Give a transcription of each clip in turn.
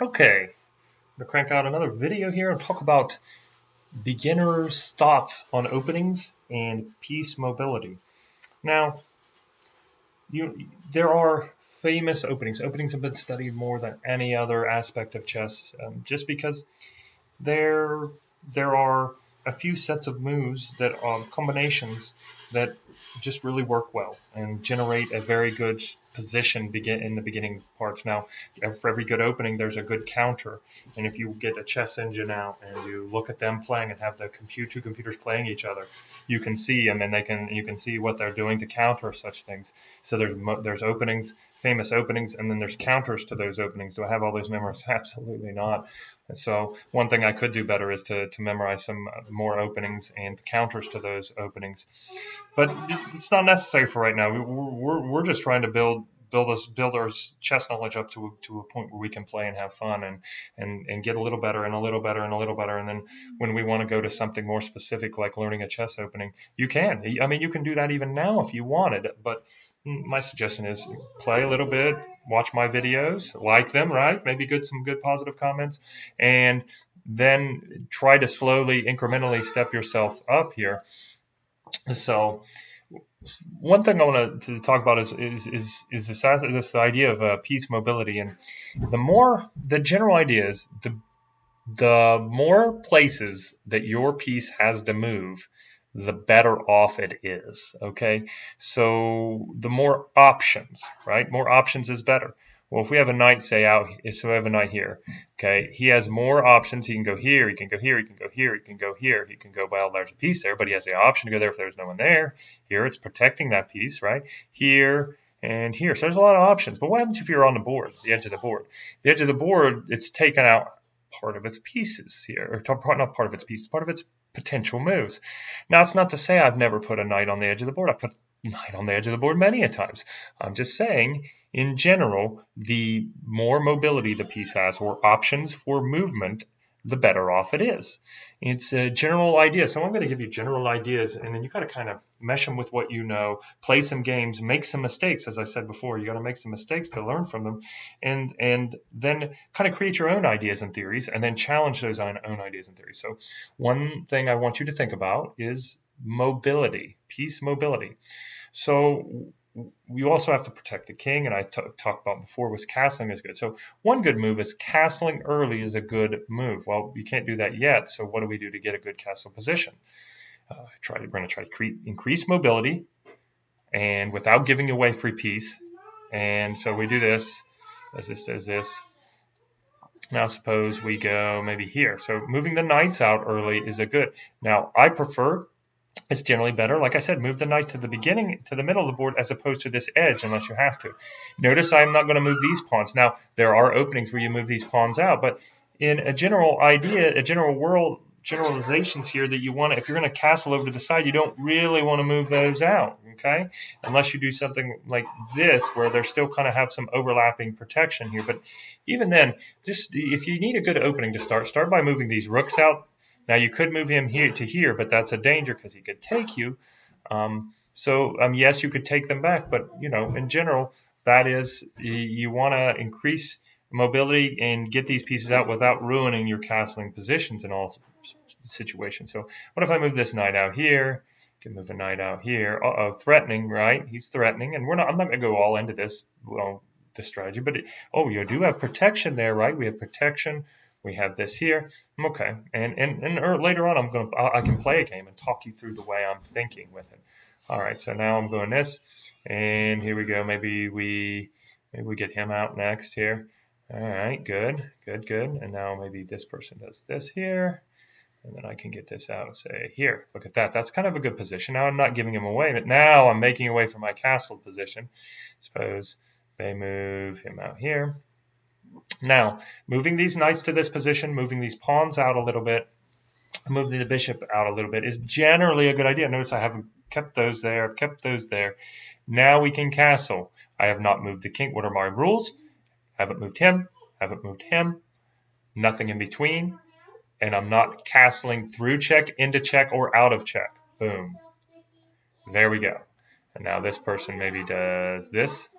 Okay, I'm gonna crank out another video here and talk about beginners' thoughts on openings and piece mobility. Now, there are famous openings. Openings have been studied more than any other aspect of chess, just because there there are a few sets of moves that are combinations that just really work well and generate a very good position begin in the beginning parts. Now, for every good opening, there's a good counter, and if you get a chess engine out and you look at them playing and have the two computers playing each other, you can see them and you can see what they're doing to counter such things. So there's openings, famous openings, and then there's counters to those openings. Do I have all those memorized? Absolutely not. And so one thing I could do better is to memorize some more openings and counters to those openings. But it's not necessary for right now. We're just trying to build our chess knowledge up to a point where we can play and have fun and get a little better and a little better and a little better. And then when we want to go to something more specific like learning a chess opening, you can. I mean, you can do that even now if you wanted. But my suggestion is play a little bit, watch my videos, like them, right? Maybe some good positive comments, and then try to slowly, incrementally step yourself up here. So one thing I want to talk about is this idea of piece mobility, and the general idea is the more places that your piece has to move, the better off it is. Okay, so the more options, right? More options is better. Well, if we have a knight, say out, so we have a knight here. Okay, he has more options. He can go here. He can go here. He can go here. He can go here. He can go, well, there's a piece there, but he has the option to go there if there's no one there. Here, it's protecting that piece, right? Here and here. So there's a lot of options. But what happens if you're on the board, the edge of the board? The edge of the board, it's taken out part of its pieces here, or not part of its pieces, part of its potential moves. Now, it's not to say I've never put a knight on the edge of the board. I put a knight on the edge of the board many a times. I'm just saying, in general, the more mobility the piece has or options for movement, the better off it is. It's a general idea. So I'm going to give you general ideas, and then you got to kind of mesh them with what you know, play some games, make some mistakes. As I said before, you got to make some mistakes to learn from them, and then kind of create your own ideas and theories, and then challenge those own ideas and theories. So one thing I want you to think about is mobility, piece mobility. So you also have to protect the king, and I talked about before was castling is good. So one good move is castling early is a good move. Well, you can't do that yet, so what do we do to get a good castle position? We're going to try to increase mobility and without giving away free piece. And so we do this as this. Now suppose we go maybe here. So moving the knights out early is a good. Now I prefer, it's generally better, like I said, move the knight to the beginning, to the middle of the board as opposed to this edge unless you have to. Notice I'm not going to move these pawns. Now there are openings where you move these pawns out, but in a general idea, a general world, generalizations here that you want to, if you're going to castle over to the side, you don't really want to move those out, okay? Unless you do something like this where they still kind of have some overlapping protection here. But even then, just if you need a good opening to start by moving these rooks out. Now you could move him here to here, but that's a danger because he could take you. Yes, you could take them back, but in general, that is you want to increase mobility and get these pieces out without ruining your castling positions in all situations. So what if I move this knight out here? I can move the knight out here. Threatening, right? He's threatening, and I'm not going to go all into this, the strategy, but you do have protection there, right? We have protection. We have this here. Okay, and later on, I can play a game and talk you through the way I'm thinking with it. All right, so now I'm going this, and here we go. Maybe we get him out next here. All right, good. And now maybe this person does this here, and then I can get this out and say, here, look at that. That's kind of a good position. Now I'm not giving him away, but now I'm making away from my castle position. Suppose they move him out here. Now, moving these knights to this position, moving these pawns out a little bit, moving the bishop out a little bit is generally a good idea. Notice I haven't kept those there. I've kept those there. Now we can castle. I have not moved the king. What are my rules? Haven't moved him. Haven't moved him. Nothing in between. And I'm not castling through check, into check, or out of check. Boom. There we go. And now this person maybe does this.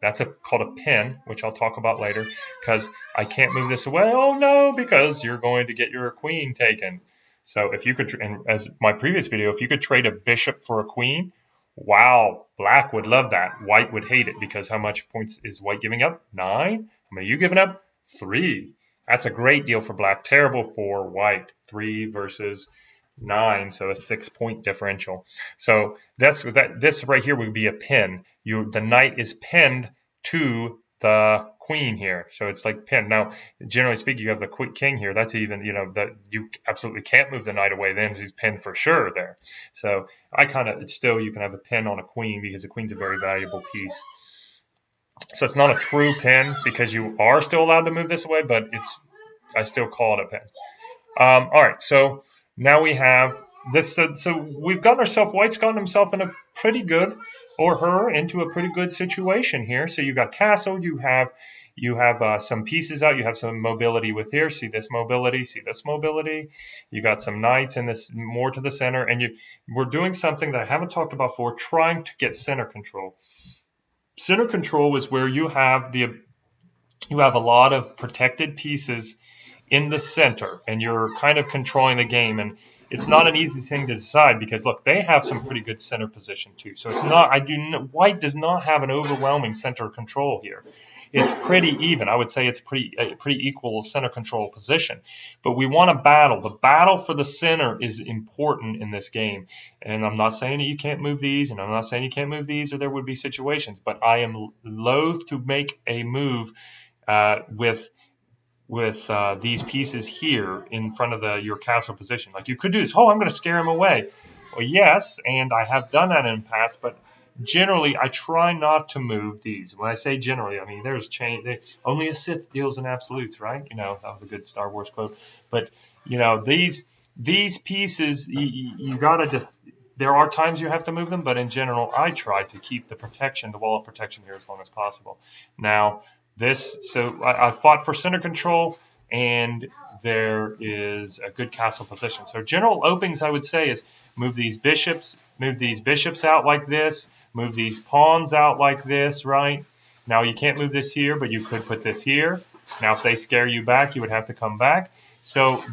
That's called a pin, which I'll talk about later, because I can't move this away. Oh no, because you're going to get your queen taken. So if you could, and as my previous video, if you could trade a bishop for a queen, wow, black would love that. White would hate it because how much points is white giving up? 9. How many are you giving up? 3. That's a great deal for black. Terrible for white. 3 versus 9, so a 6-point differential. So this right here would be a pin. The knight is pinned to the queen here, so it's like pinned. Now, generally speaking, you have the king here. That's even, that you absolutely can't move the knight away. Then he's pinned for sure there. So I kind of still, you can have a pin on a queen because the queen's a very valuable piece. So it's not a true pin because you are still allowed to move this away, but I still call it a pin. All right, so now we have this. So we've gotten ourselves, White's gotten himself in a pretty good, or her into a pretty good situation here. So you got castle, you have some pieces out, you have some mobility with here. See this mobility, You got some knights and this more to the center, and we're doing something that I haven't talked about before, trying to get center control. Center control is where you have a lot of protected pieces in the center, and you're kind of controlling the game. And it's not an easy thing to decide because look, they have some pretty good center position too. So it's not. White does not have an overwhelming center control here. It's pretty even. I would say it's pretty equal center control position. But we want a battle. The battle for the center is important in this game. And I'm not saying that you can't move these, and I'm not saying you can't move these, or there would be situations. But I am loath to make a move with these pieces here in front of your castle position. Like you could do this. Oh, I'm going to scare him away. Well, yes, and I have done that in the past, but generally I try not to move these. When I say generally, I mean there's change. Only a Sith deals in absolutes, right? That was a good Star Wars quote. But these pieces, you gotta just. There are times you have to move them, but in general, I try to keep the wall of protection here as long as possible. Now. So I fought for center control, and there is a good castle position. So general openings, I would say, is move these bishops out like this, move these pawns out like this, right? Now you can't move this here, but you could put this here. Now if they scare you back, you would have to come back.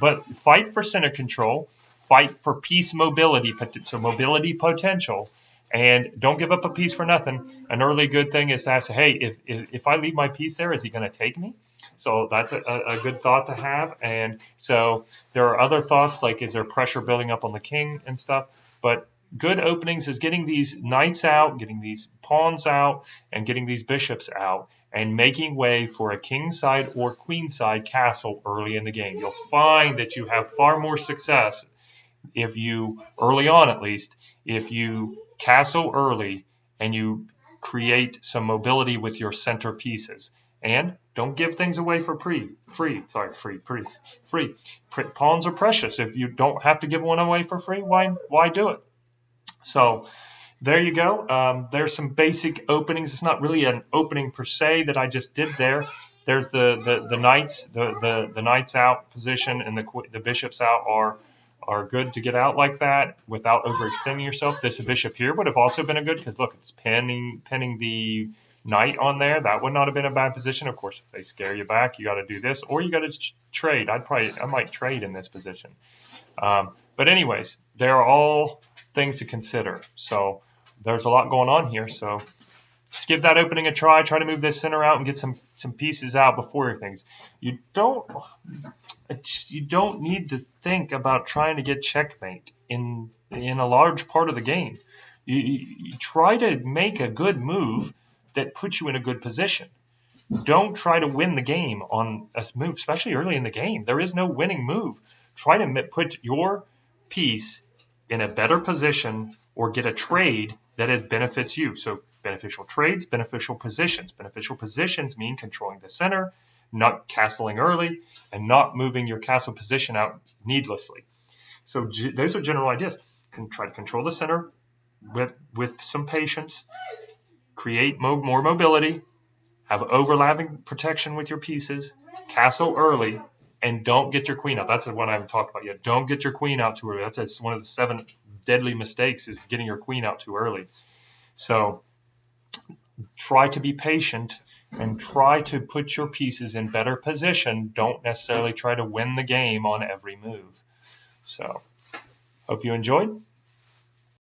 But fight for center control, fight for piece mobility, so mobility potential. And don't give up a piece for nothing. An early good thing is to ask, hey, if I leave my piece there, is he going to take me? So that's a good thought to have. And so there are other thoughts, like is there pressure building up on the king and stuff? But good openings is getting these knights out, getting these pawns out, and getting these bishops out, and making way for a kingside or queenside castle early in the game. You'll find that you have far more success if you, early on at least, if you castle early and you create some mobility with your center pieces. And don't give things away for free. Pawns are precious. If you don't have to give one away for free, why do it? So there you go. There's some basic openings. It's not really an opening per se that I just did there. There's the knights, the knights out position, and the bishops out are good to get out like that without overextending yourself. This bishop here would have also been a good, because look, it's pinning the knight on there. That would not have been a bad position. Of course, if they scare you back, you got to do this, or you got to trade. I might trade in this position. But anyways, there are all things to consider. So there's a lot going on here. So just give that opening a try. Try to move this center out and get some pieces out before your things. You don't need to think about trying to get checkmate in a large part of the game. You try to make a good move that puts you in a good position. Don't try to win the game on a move, especially early in the game. There is no winning move. Try to put your piece in a better position or get a trade that benefits you. So beneficial trades, beneficial positions. Beneficial positions mean controlling the center, not castling early, and not moving your castle position out needlessly. So those are general ideas. Try to control the center with some patience, create more mobility, have overlapping protection with your pieces, castle early, and don't get your queen out. That's the one I haven't talked about yet. Don't get your queen out too early. That's one of the 7 deadly mistakes, is getting your queen out too early. So try to be patient and try to put your pieces in better position. Don't necessarily try to win the game on every move. So, hope you enjoyed.